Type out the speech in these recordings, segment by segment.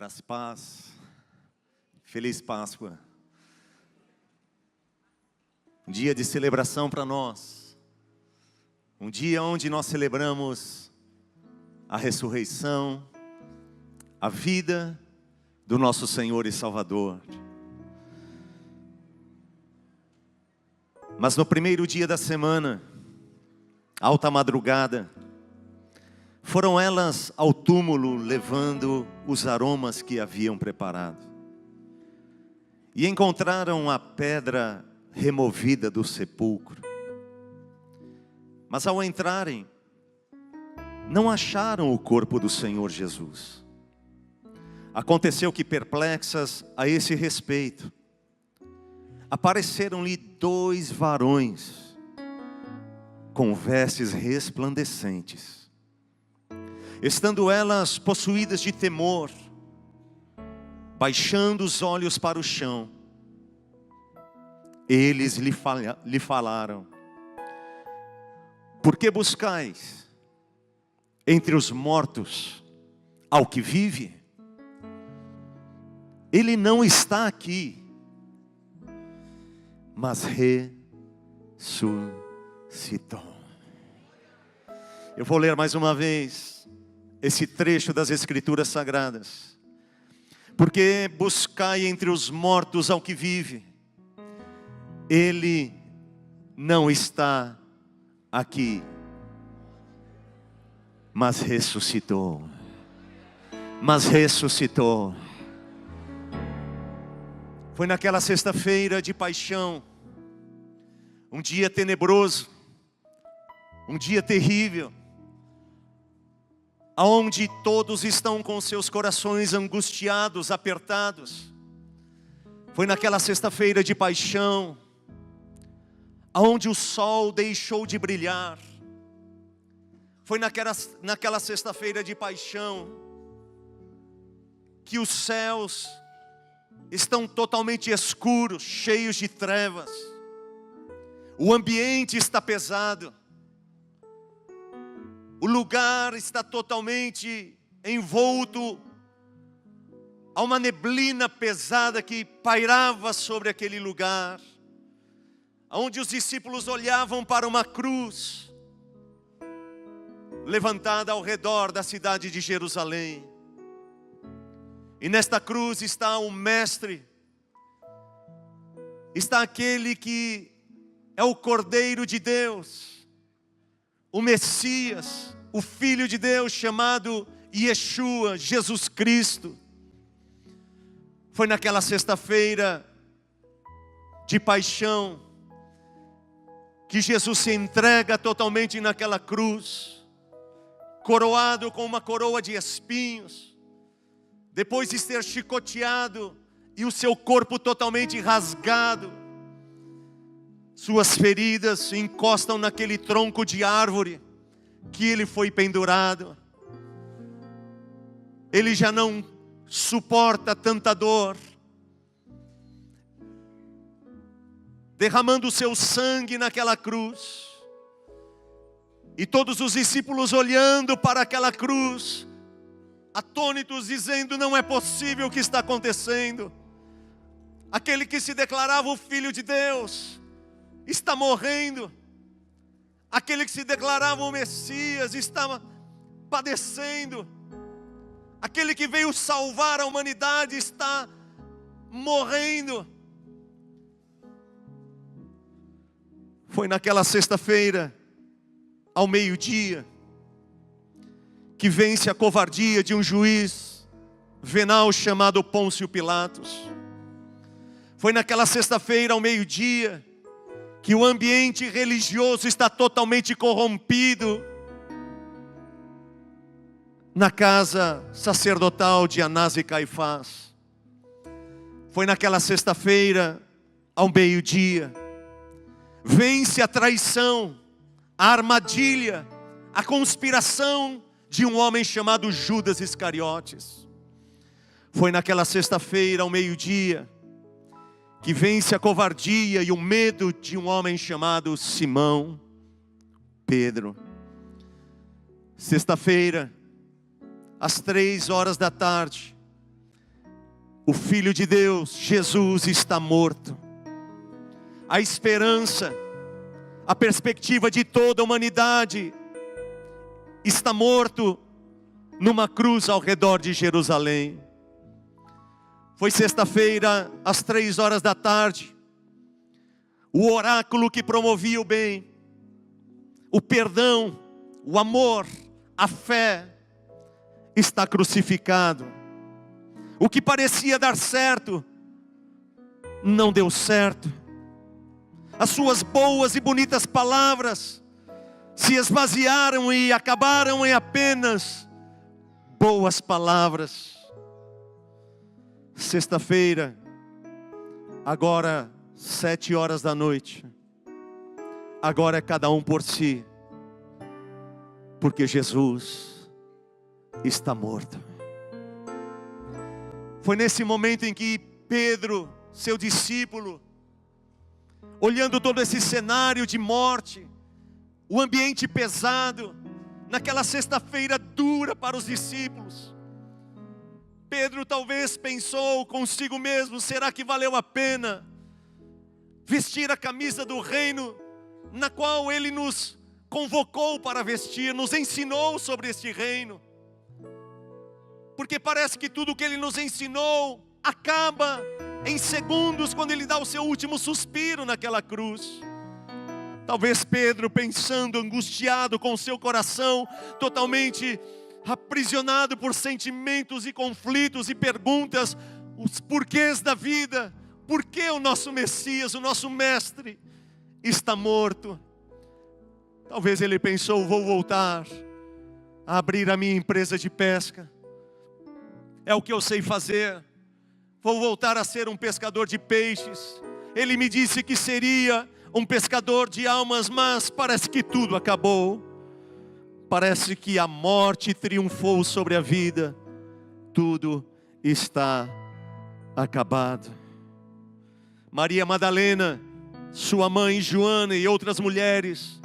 Graça e paz. Feliz Páscoa. Um dia de celebração para nós. Um dia onde nós celebramos a ressurreição, a vida do nosso Senhor e Salvador. Mas no primeiro dia da semana, alta madrugada, foram elas ao túmulo levando os aromas que haviam preparado. E encontraram a pedra removida do sepulcro. Mas ao entrarem, não acharam o corpo do Senhor Jesus. Aconteceu que, perplexas a esse respeito, apareceram-lhe 2 varões com vestes resplandecentes. Estando elas possuídas de temor, baixando os olhos para o chão, eles lhe falaram: por que buscais entre os mortos ao que vive? Ele não está aqui, mas ressuscitou. Eu vou ler mais uma vez esse trecho das Escrituras Sagradas. Porque buscai entre os mortos ao que vive, Ele não está aqui, mas ressuscitou. Mas ressuscitou. Foi naquela sexta-feira de paixão, um dia tenebroso, um dia terrível, onde todos estão com seus corações angustiados, apertados. Foi naquela sexta-feira de paixão, onde o sol deixou de brilhar. Foi naquela sexta-feira de paixão, que os céus estão totalmente escuros, cheios de trevas. O ambiente está pesado. O lugar está totalmente envolto a uma neblina pesada que pairava sobre aquele lugar, onde os discípulos olhavam para uma cruz levantada ao redor da cidade de Jerusalém. E nesta cruz está o Mestre, está aquele que é o Cordeiro de Deus, o Messias, o Filho de Deus, chamado Yeshua, Jesus Cristo. Foi naquela sexta-feira de paixão que Jesus se entrega totalmente naquela cruz, coroado com uma coroa de espinhos, depois de ser chicoteado e o seu corpo totalmente rasgado. Suas feridas encostam naquele tronco de árvore que ele foi pendurado. Ele já não suporta tanta dor, derramando o seu sangue naquela cruz. E todos os discípulos olhando para aquela cruz, atônitos, dizendo: não é possível o que está acontecendo. Aquele que se declarava o Filho de Deus está morrendo. Aquele que se declarava o Messias estava padecendo. Aquele que veio salvar a humanidade está morrendo. Foi naquela sexta-feira, ao meio-dia, que vence a covardia de um juiz venal chamado Pôncio Pilatos. Foi naquela sexta-feira, ao meio-dia, que o ambiente religioso está totalmente corrompido na casa sacerdotal de Anás e Caifás. Foi naquela sexta-feira, ao meio-dia, vence a traição, a armadilha, a conspiração de um homem chamado Judas Iscariotes. Foi naquela sexta-feira, ao meio-dia, que vence a covardia e o medo de um homem chamado Simão Pedro. Sexta-feira, às 3 horas da tarde, O Filho de Deus, Jesus, está morto. A esperança, a perspectiva de toda a humanidade está morto numa cruz ao redor de Jerusalém. Foi sexta-feira, às 3 horas da tarde. O oráculo que promovia o bem, o perdão, o amor, a fé, está crucificado. O que parecia dar certo, não deu certo. As suas boas e bonitas palavras se esvaziaram e acabaram em apenas boas palavras. Sexta-feira, agora 7 horas da noite. Agora é cada um por si, porque Jesus está morto. Foi nesse momento em que Pedro, seu discípulo, olhando todo esse cenário de morte, o ambiente pesado, naquela sexta-feira dura para os discípulos, Pedro talvez pensou consigo mesmo: será que valeu a pena vestir a camisa do reino, na qual Ele nos convocou para vestir, nos ensinou sobre este reino? Porque parece que tudo que Ele nos ensinou acaba em segundos, quando Ele dá o seu último suspiro naquela cruz. Talvez Pedro, pensando, angustiado, com seu coração totalmente aprisionado por sentimentos e conflitos e perguntas, os porquês da vida. Por que o nosso Messias, o nosso Mestre, está morto? Talvez ele pensou: vou voltar a abrir a minha empresa de pesca. É o que eu sei fazer. Vou voltar a ser um pescador de peixes. Ele me disse que seria um pescador de almas, mas parece que tudo acabou. Parece que a morte triunfou sobre a vida. Tudo está acabado. Maria Madalena, sua mãe Joana e outras mulheres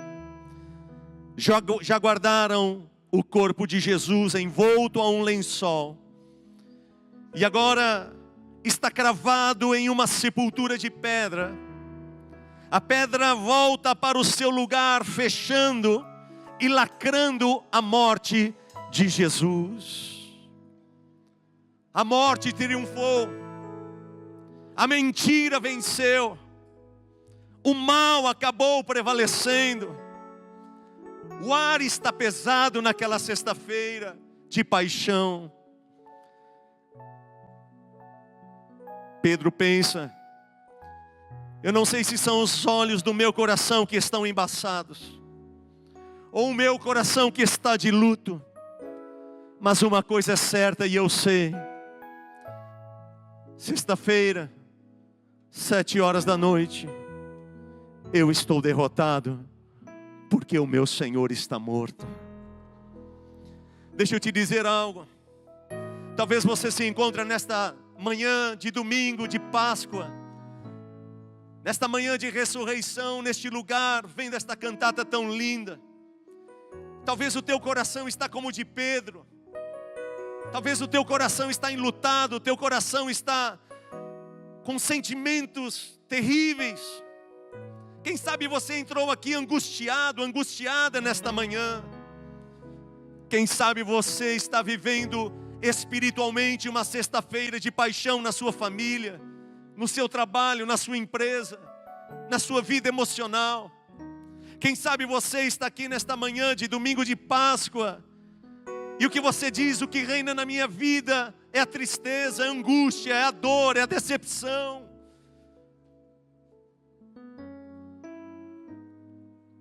já guardaram o corpo de Jesus envolto a um lençol. E agora está cravado em uma sepultura de pedra. A pedra volta para o seu lugar, fechando e lacrando a morte de Jesus. A morte triunfou. A mentira venceu. O mal acabou prevalecendo. O ar está pesado naquela sexta-feira de paixão. Pedro pensa: eu não sei se são os olhos do meu coração que estão embaçados, ou o meu coração que está de luto, mas uma coisa é certa e eu sei: sexta-feira, 7 horas da noite, eu estou derrotado, porque o meu Senhor está morto. Deixa eu te dizer algo. Talvez você se encontre nesta manhã de domingo de Páscoa, nesta manhã de ressurreição, neste lugar, vendo esta cantata tão linda. Talvez o teu coração está como o de Pedro. Talvez o teu coração está enlutado, o teu coração está com sentimentos terríveis. Quem sabe você entrou aqui angustiado, angustiada nesta manhã. Quem sabe você está vivendo espiritualmente uma sexta-feira de paixão na sua família, no seu trabalho, na sua empresa, na sua vida emocional. Quem sabe você está aqui nesta manhã de domingo de Páscoa, e o que você diz: o que reina na minha vida é a tristeza, a angústia, é a dor, é a decepção.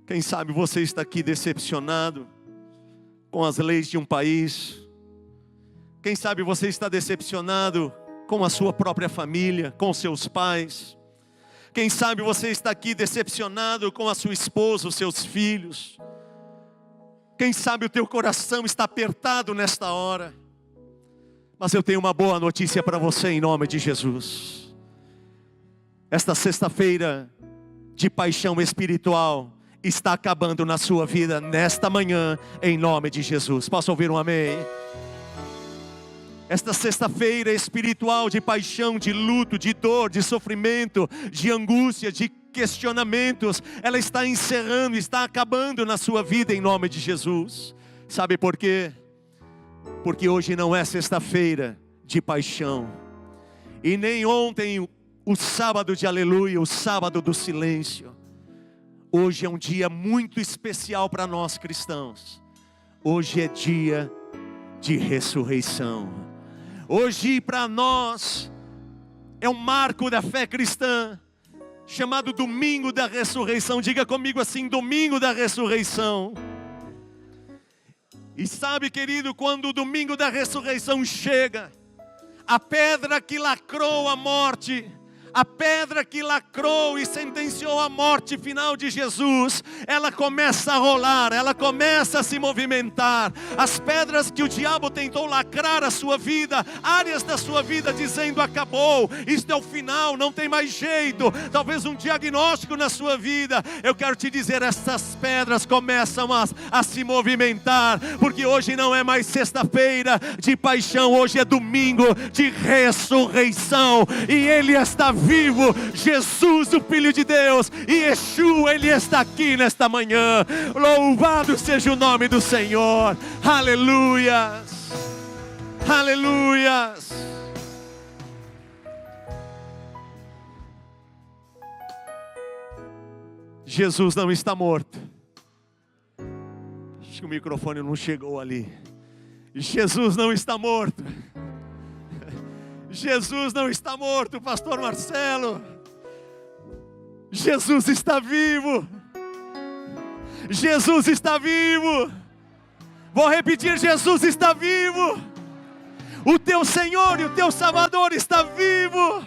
Quem sabe você está aqui decepcionado com as leis de um país. Quem sabe você está decepcionado com a sua própria família, com seus pais. Quem sabe você está aqui decepcionado com a sua esposa, os seus filhos. Quem sabe o teu coração está apertado nesta hora. Mas eu tenho uma boa notícia para você em nome de Jesus. Esta sexta-feira de paixão espiritual está acabando na sua vida nesta manhã, em nome de Jesus. Posso ouvir um amém? esta sexta-feira espiritual de paixão, de luto, de dor, de sofrimento, de angústia, de questionamentos, ela está encerrando, está acabando na sua vida em nome de Jesus. Sabe por quê? Porque hoje não é sexta-feira de paixão, e nem ontem o sábado de aleluia, o sábado do silêncio. Hoje é um dia muito especial para nós cristãos. Hoje é dia de ressurreição. Hoje para nós é um marco da fé cristã, chamado Domingo da Ressurreição. Diga comigo assim: Domingo da Ressurreição. E sabe, querido, quando o Domingo da Ressurreição chega, a pedra que lacrou a morte, a pedra que lacrou e sentenciou a morte final de Jesus, ela começa a rolar, ela começa a se movimentar. As pedras que o diabo tentou lacrar a sua vida, áreas da sua vida dizendo: acabou, isto é o final, não tem mais jeito, talvez um diagnóstico na sua vida. Eu quero te dizer, essas pedras começam a se movimentar, porque hoje não é mais sexta-feira de paixão, hoje é domingo de ressurreição, e Ele está vivo. Jesus, o Filho de Deus, e Yeshua, Ele está aqui nesta manhã. Louvado seja o nome do Senhor. Aleluias, aleluias. Jesus não está morto. Acho que o microfone não chegou ali. Jesus não está morto. Jesus não está morto, pastor Marcelo. Jesus está vivo. Jesus está vivo. Vou repetir: Jesus está vivo. O teu Senhor e o teu Salvador está vivo.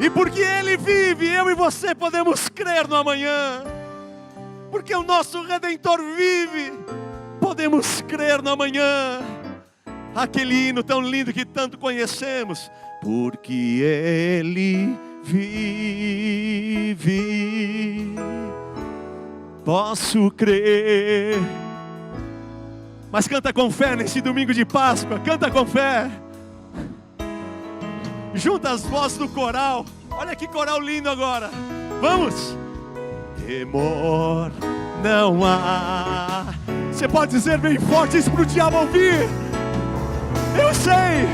E porque Ele vive, eu e você podemos crer no amanhã. Porque o nosso Redentor vive, podemos crer no amanhã. Aquele hino tão lindo que tanto conhecemos. Porque Ele vive, posso crer. Mas canta com fé nesse domingo de Páscoa. Canta com fé. Junta as vozes do coral. Olha que coral lindo agora. Vamos. Temor não há. Você pode dizer bem forte isso para o diabo ouvir. Eu sei,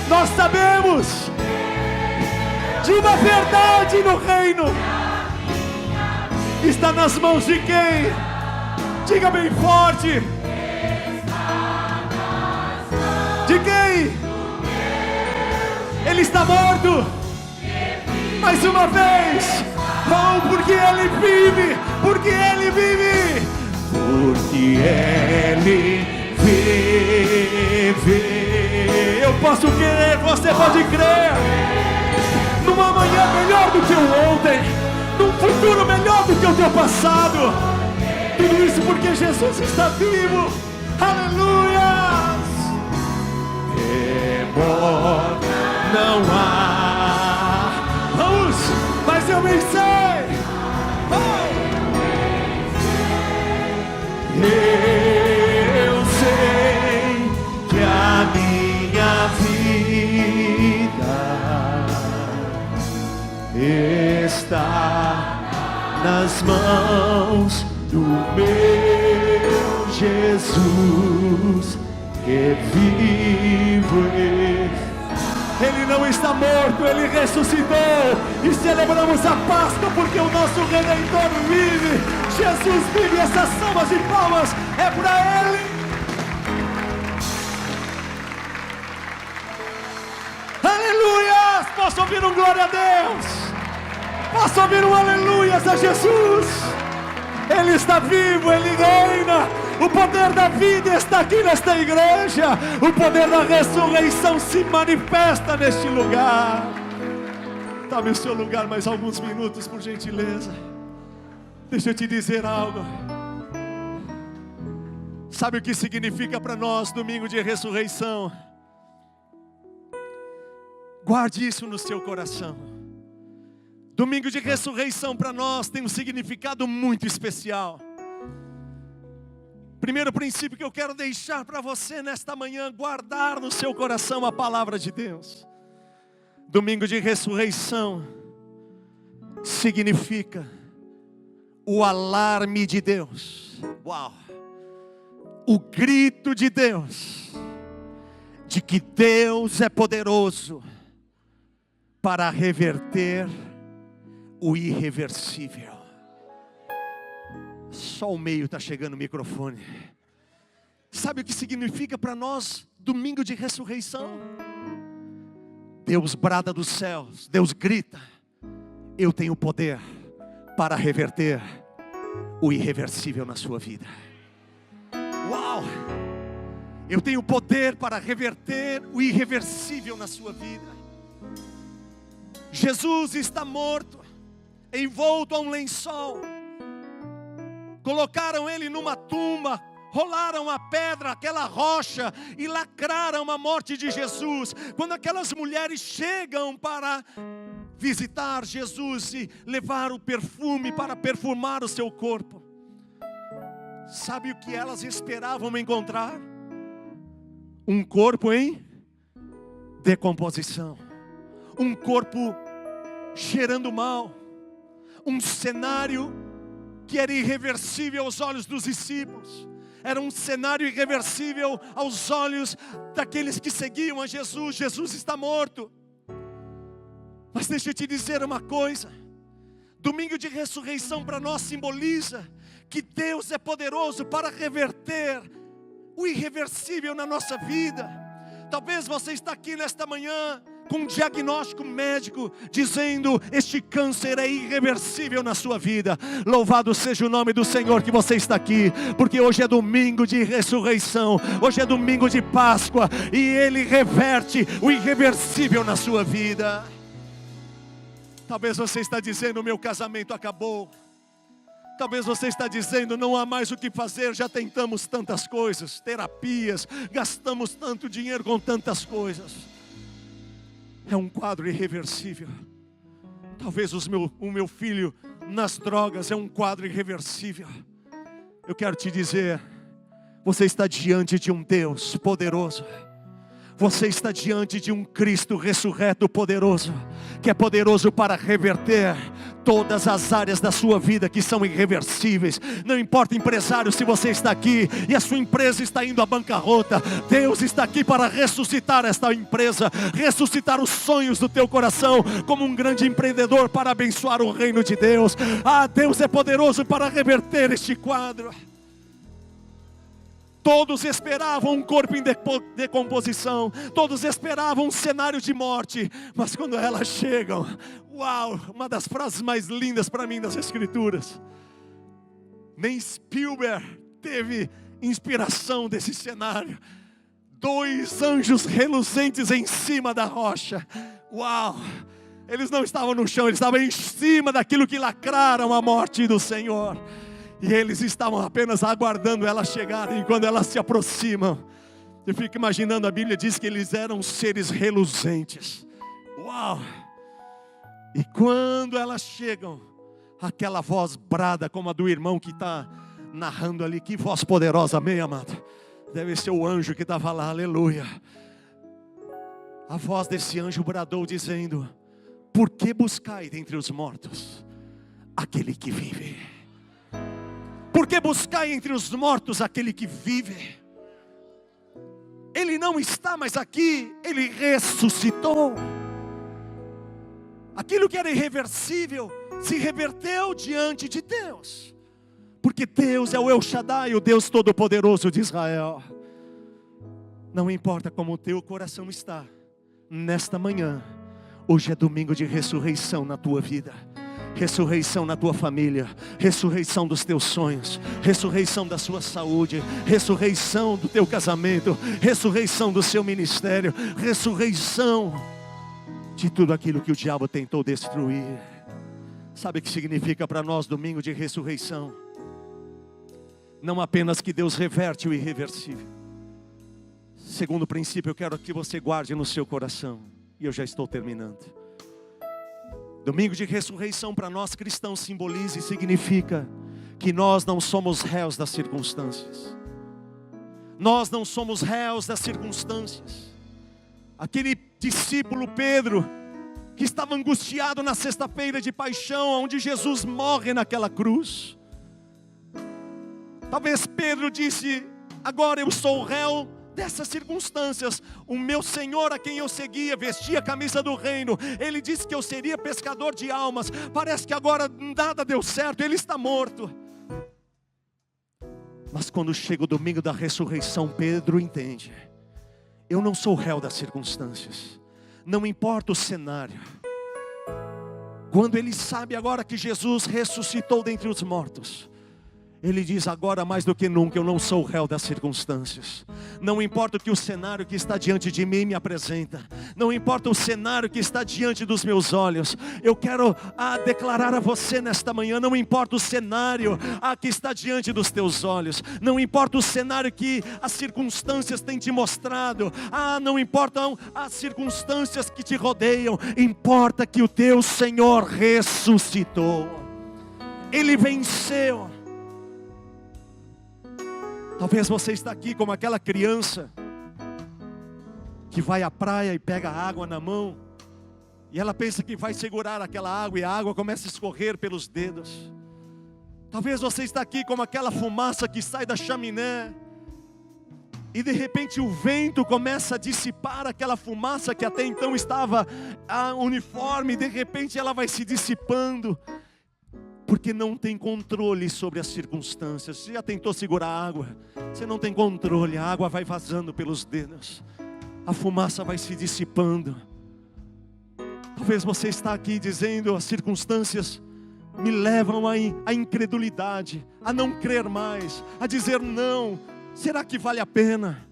nós sabemos de uma verdade no reino. Está nas mãos de quem? Diga bem forte. De quem? Ele está morto. Mais uma vez. Oh, porque Ele vive. Porque Ele vive. Porque Ele vive. Eu posso crer, você pode crer. Numa manhã melhor do que o ontem, num futuro melhor do que o teu passado. Tudo isso porque Jesus está vivo. Aleluia. Temor não há. Vamos, mas eu vencei. Eu sei que a minha vida está nas mãos do meu Jesus, que vivo. Ele não está morto, Ele ressuscitou. E celebramos a Páscoa porque o nosso Redentor vive. Jesus vive. Essas salvas de palmas é para Ele. Aleluia! Posso ouvir um glória a Deus? Posso ouvir um aleluias a Jesus? Ele está vivo, Ele reina. O poder da vida está aqui nesta igreja. O poder da ressurreição se manifesta neste lugar. Tome o seu lugar mais alguns minutos, por gentileza. Deixa eu te dizer algo. Sabe o que significa para nós domingo de ressurreição? Guarde isso no seu coração. Domingo de ressurreição para nós tem um significado muito especial. Primeiro princípio que eu quero deixar para você nesta manhã: guardar no seu coração a palavra de Deus. Domingo de ressurreição significa o alarme de Deus. Uau! O grito de Deus, de que Deus é poderoso para reverter o irreversível. Só o meio está chegando o microfone. Sabe o que significa para nós domingo de ressurreição? Deus brada dos céus, Deus grita: eu tenho poder para reverter o irreversível na sua vida. Uau! Eu tenho poder para reverter o irreversível na sua vida. Jesus está morto, envolto a um lençol. Colocaram ele numa tumba, rolaram a pedra, aquela rocha, e lacraram a morte de Jesus. Quando aquelas mulheres chegam para visitar Jesus e levar o perfume para perfumar o seu corpo, sabe o que elas esperavam encontrar? Um corpo em decomposição, um corpo cheirando mal, um cenário que era irreversível aos olhos dos discípulos. Era um cenário irreversível aos olhos daqueles que seguiam a Jesus. Jesus está morto. Mas deixa eu te dizer uma coisa: domingo de ressurreição para nós simboliza que Deus é poderoso para reverter o irreversível na nossa vida. Talvez você está aqui nesta manhã com um diagnóstico médico dizendo: este câncer é irreversível na sua vida. Louvado seja o nome do Senhor que você está aqui, porque hoje é domingo de ressurreição, hoje é domingo de Páscoa, e Ele reverte o irreversível na sua vida. Talvez você está dizendo: o meu casamento acabou. Talvez você está dizendo: não há mais o que fazer, já tentamos tantas coisas, terapias, gastamos tanto dinheiro com tantas coisas. É um quadro irreversível. Talvez o meu filho nas drogas é um quadro irreversível. Eu quero te dizer, você está diante de um Deus poderoso. Você está diante de um Cristo ressurreto poderoso, que é poderoso para reverter todas as áreas da sua vida que são irreversíveis. Não importa, empresário, se você está aqui e a sua empresa está indo à bancarrota, Deus está aqui para ressuscitar esta empresa, ressuscitar os sonhos do teu coração como um grande empreendedor para abençoar o reino de Deus. Deus é poderoso para reverter este quadro. Todos esperavam um corpo em decomposição, todos esperavam um cenário de morte, mas quando elas chegam, uau, uma das frases mais lindas para mim das Escrituras. Nem Spielberg teve inspiração desse cenário. 2 anjos reluzentes em cima da rocha. Uau! Eles não estavam no chão, eles estavam em cima daquilo que lacraram a morte do Senhor. E eles estavam apenas aguardando elas chegarem. E quando elas se aproximam, eu fico imaginando, a Bíblia diz que eles eram seres reluzentes. Uau! E quando elas chegam, aquela voz brada como a do irmão que está narrando ali. Que voz poderosa, amém, amado? Deve ser o anjo que estava lá, aleluia. A voz desse anjo bradou dizendo: por que buscai dentre os mortos aquele que vive? Por que buscai entre os mortos aquele que vive? Ele não está mais aqui, Ele ressuscitou. Aquilo que era irreversível se reverteu diante de Deus, porque Deus é o El Shaddai, o Deus Todo-Poderoso de Israel. Não importa como o teu coração está nesta manhã, hoje é domingo de ressurreição na tua vida. Ressurreição na tua família, ressurreição dos teus sonhos, ressurreição da sua saúde, ressurreição do teu casamento, ressurreição do seu ministério, ressurreição de tudo aquilo que o diabo tentou destruir. Sabe o que significa para nós domingo de ressurreição? Não apenas que Deus reverte o irreversível. Segundo princípio, eu quero que você guarde no seu coração, e eu já estou terminando. Domingo de ressurreição para nós cristãos simboliza e significa que nós não somos réus das circunstâncias. Nós não somos réus das circunstâncias. Aquele discípulo Pedro, que estava angustiado na sexta-feira de paixão, onde Jesus morre naquela cruz. Talvez Pedro disse: agora eu sou o réu dessas circunstâncias. O meu Senhor, a quem eu seguia, vestia a camisa do reino. Ele disse que eu seria pescador de almas. Parece que agora nada deu certo, ele está morto. Mas quando chega o domingo da ressurreição, Pedro entende: eu não sou réu das circunstâncias. Não importa o cenário. Quando ele sabe agora que Jesus ressuscitou dentre os mortos, ele diz: agora mais do que nunca eu não sou o réu das circunstâncias. Não importa o que o cenário que está diante de mim me apresenta. Não importa o cenário que está diante dos meus olhos. Eu quero declarar a você nesta manhã: não importa o cenário que está diante dos teus olhos. Não importa o cenário que as circunstâncias têm te mostrado. Não importam as circunstâncias que te rodeiam. Importa que o teu Senhor ressuscitou. Ele venceu. Talvez você está aqui como aquela criança que vai à praia e pega a água na mão, e ela pensa que vai segurar aquela água, e a água começa a escorrer pelos dedos. Talvez você está aqui como aquela fumaça que sai da chaminé, e de repente o vento começa a dissipar aquela fumaça que até então estava uniforme, e de repente ela vai se dissipando, porque não tem controle sobre as circunstâncias. Você já tentou segurar a água? Você não tem controle, a água vai vazando pelos dedos, a fumaça vai se dissipando. Talvez você está aqui dizendo: as circunstâncias me levam à incredulidade, a não crer mais, a dizer não. Será que vale a pena?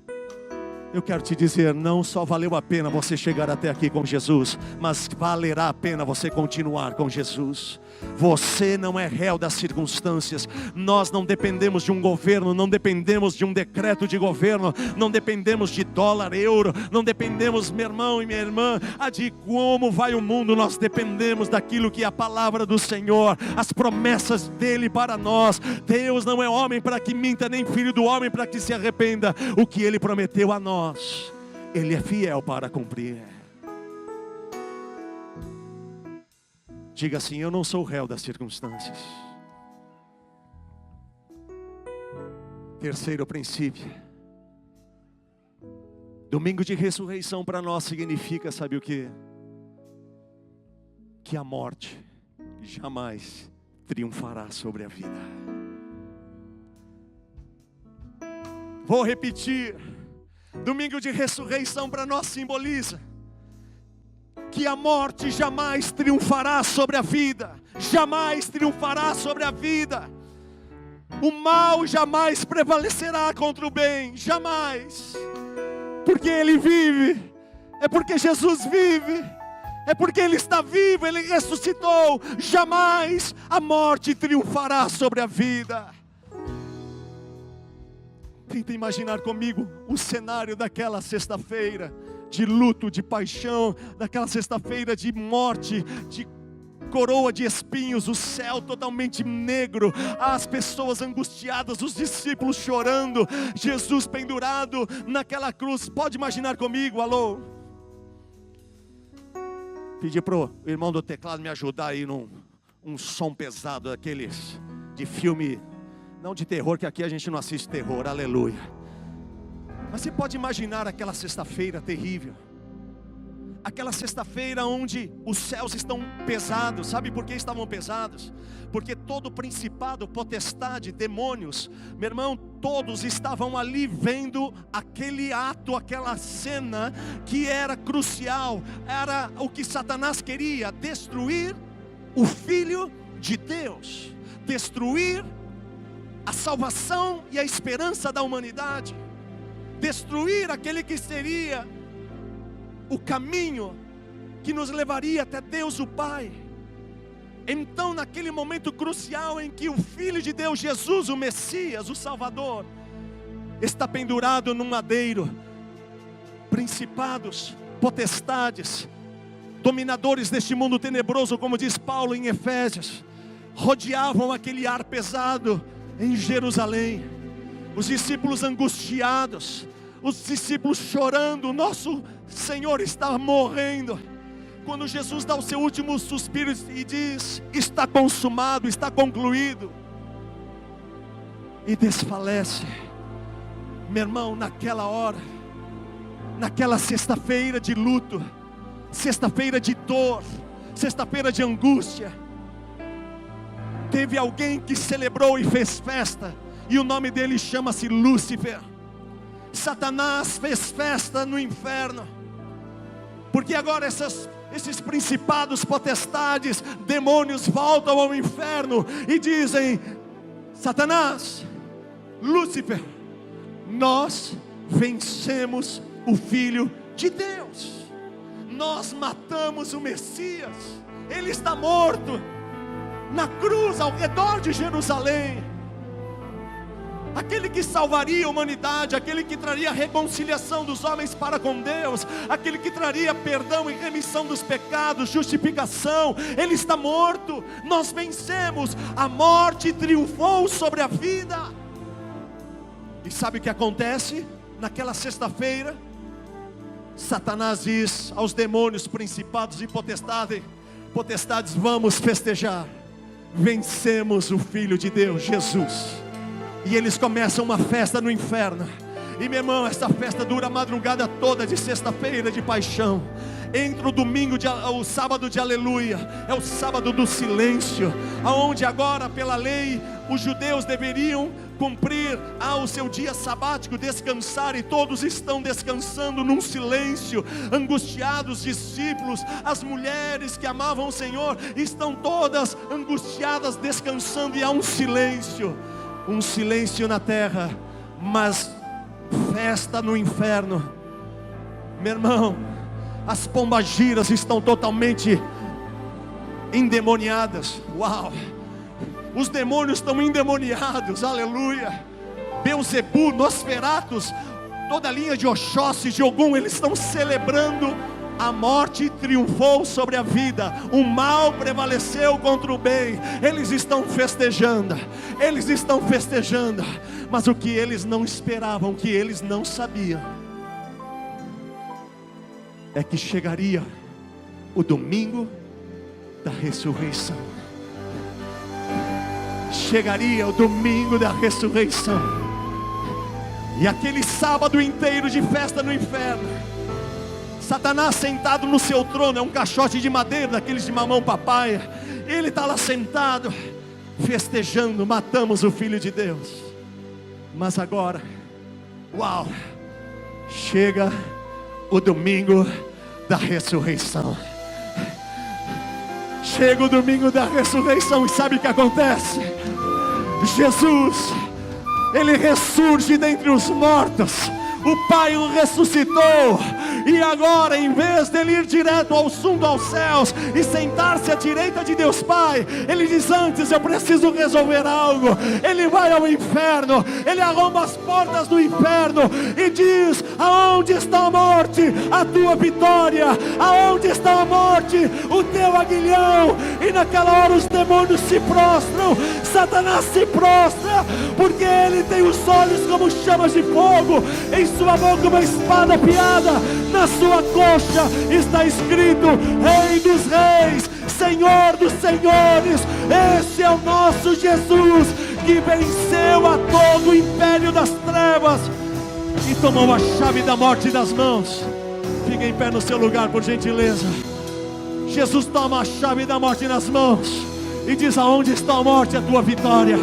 Eu quero te dizer: não só valeu a pena você chegar até aqui com Jesus, mas valerá a pena você continuar com Jesus. Você não é réu das circunstâncias. Nós não dependemos de um governo, não dependemos de um decreto de governo, não dependemos de dólar, euro, não dependemos, meu irmão e minha irmã, de como vai o mundo. Nós dependemos daquilo que é a palavra do Senhor, as promessas dele para nós. Deus não é homem para que minta, nem filho do homem para que se arrependa. O que ele prometeu a nós, ele é fiel para cumprir. Diga assim: eu não sou o réu das circunstâncias. Terceiro princípio. Domingo de ressurreição para nós significa, sabe o que? Que a morte jamais triunfará sobre a vida. Vou repetir. Domingo de ressurreição para nós simboliza que a morte jamais triunfará sobre a vida. Jamais triunfará sobre a vida. O mal jamais prevalecerá contra o bem. Jamais. Porque ele vive. É porque Jesus vive. É porque ele está vivo. Ele ressuscitou. Jamais a morte triunfará sobre a vida. Tenta imaginar comigo o cenário daquela sexta-feira de luto, de paixão, daquela sexta-feira de morte, de coroa de espinhos, o céu totalmente negro, as pessoas angustiadas, os discípulos chorando, Jesus pendurado naquela cruz. Pode imaginar comigo? Alô? Pedi pro irmão do teclado me ajudar aí num som pesado, daqueles de filme, não de terror, que aqui a gente não assiste terror, aleluia. Mas você pode imaginar aquela sexta-feira terrível, aquela sexta-feira onde os céus estão pesados. Sabe por que estavam pesados? Porque todo principado, potestade, demônios, meu irmão, todos estavam ali vendo aquele ato, aquela cena que era crucial. Era o que Satanás queria: destruir o Filho de Deus, destruir a salvação e a esperança da humanidade, destruir aquele que seria o caminho que nos levaria até Deus o Pai. Então, naquele momento crucial em que o Filho de Deus, Jesus, o Messias, o Salvador, está pendurado num madeiro, principados, potestades, dominadores deste mundo tenebroso, como diz Paulo em Efésios, rodeavam aquele ar pesado em Jerusalém. Os discípulos angustiados, os discípulos chorando, nosso Senhor está morrendo. Quando Jesus dá o seu último suspiro e diz: está consumado, está concluído, e desfalece. Meu irmão, naquela hora, naquela sexta-feira de luto, sexta-feira de dor, sexta-feira de angústia, teve alguém que celebrou e fez festa, e o nome dele chama-se Lúcifer. Satanás fez festa no inferno, porque agora esses principados, potestades, demônios voltam ao inferno e dizem: Satanás, Lúcifer, nós vencemos o Filho de Deus, nós matamos o Messias, ele está morto na cruz ao redor de Jerusalém. Aquele que salvaria a humanidade, aquele que traria reconciliação dos homens para com Deus, aquele que traria perdão e remissão dos pecados, justificação, ele está morto. Nós vencemos, a morte triunfou sobre a vida. E sabe o que acontece? Naquela sexta-feira, Satanás diz aos demônios, principados e potestades: vamos festejar, vencemos o Filho de Deus, Jesus. E eles começam uma festa no inferno. E meu irmão, essa festa dura a madrugada toda de sexta-feira de paixão. Entra o domingo, o sábado de aleluia. É o sábado do silêncio, aonde agora pela lei os judeus deveriam cumprir o seu dia sabático, descansar, e todos estão descansando num silêncio, angustiados. Discípulos, as mulheres que amavam o Senhor, estão todas angustiadas, descansando, e há um silêncio na terra, mas festa no inferno. Meu irmão, as pombagiras estão totalmente endemoniadas. Uau! Os demônios estão endemoniados, aleluia. Beelzebu, Nosferatus, toda a linha de Oxóssi, de Ogum, eles estão celebrando. A morte triunfou sobre a vida, o mal prevaleceu contra o bem. Eles estão festejando, mas o que eles não esperavam, o que eles não sabiam, é que chegaria o domingo da ressurreição. Chegaria o domingo da ressurreição, e aquele sábado inteiro de festa no inferno, Satanás sentado no seu trono, é um caixote de madeira, daqueles de mamão papaya. Ele está lá sentado, festejando, matamos o Filho de Deus. Mas agora, uau, chega o domingo da ressurreição. Chega o domingo da ressurreição, e sabe o que acontece? Jesus, ele ressurge dentre os mortos. O Pai o ressuscitou, e agora, em vez dele ir direto ao fundo aos céus e sentar-se à direita de Deus Pai, ele diz: antes eu preciso resolver algo. Ele vai ao inferno, ele arromba as portas do inferno e diz: aonde está a morte, a tua vitória? Aonde está a morte, o teu aguilhão? E naquela hora os demônios se prostram, Satanás se prostra, porque ele tem os olhos como chamas de fogo, em sua boca uma espada afiada, na sua coxa está escrito: Rei dos Reis, Senhor dos Senhores. Esse é o nosso Jesus, que venceu a todo o império das trevas e tomou a chave da morte das mãos. Fique em pé no seu lugar, por gentileza. Jesus toma a chave da morte nas mãos e diz: aonde está a morte, a tua vitória?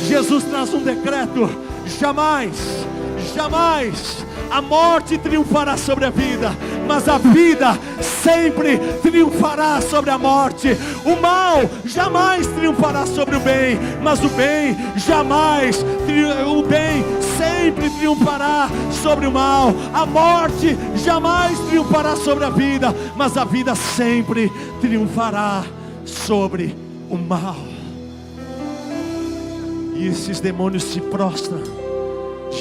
Jesus traz um decreto: jamais a morte triunfará sobre a vida, mas a vida sempre triunfará sobre a morte. O mal jamais triunfará sobre o bem, mas o bem sempre triunfará sobre o mal. A morte jamais triunfará sobre a vida, mas a vida sempre triunfará sobre o mal. E esses demônios se prostram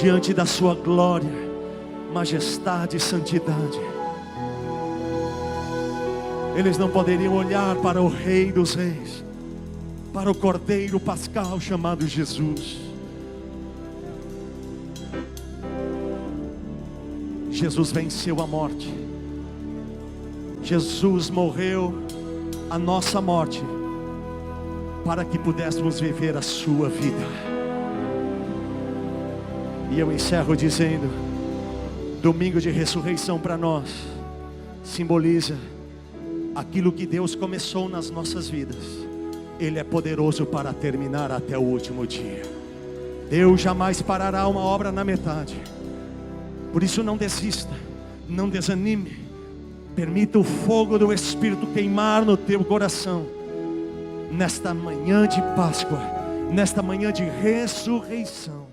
diante da sua glória, majestade e santidade. Eles não poderiam olhar para o Rei dos Reis, para o Cordeiro Pascal chamado Jesus. Jesus venceu a morte. Jesus morreu a nossa morte, para que pudéssemos viver a sua vida. E eu encerro dizendo: domingo de ressurreição para nós simboliza aquilo que Deus começou nas nossas vidas. Ele é poderoso para terminar até o último dia. Deus jamais parará uma obra na metade. Por isso não desista, não desanime. Permita o fogo do Espírito queimar no teu coração, nesta manhã de Páscoa, nesta manhã de ressurreição.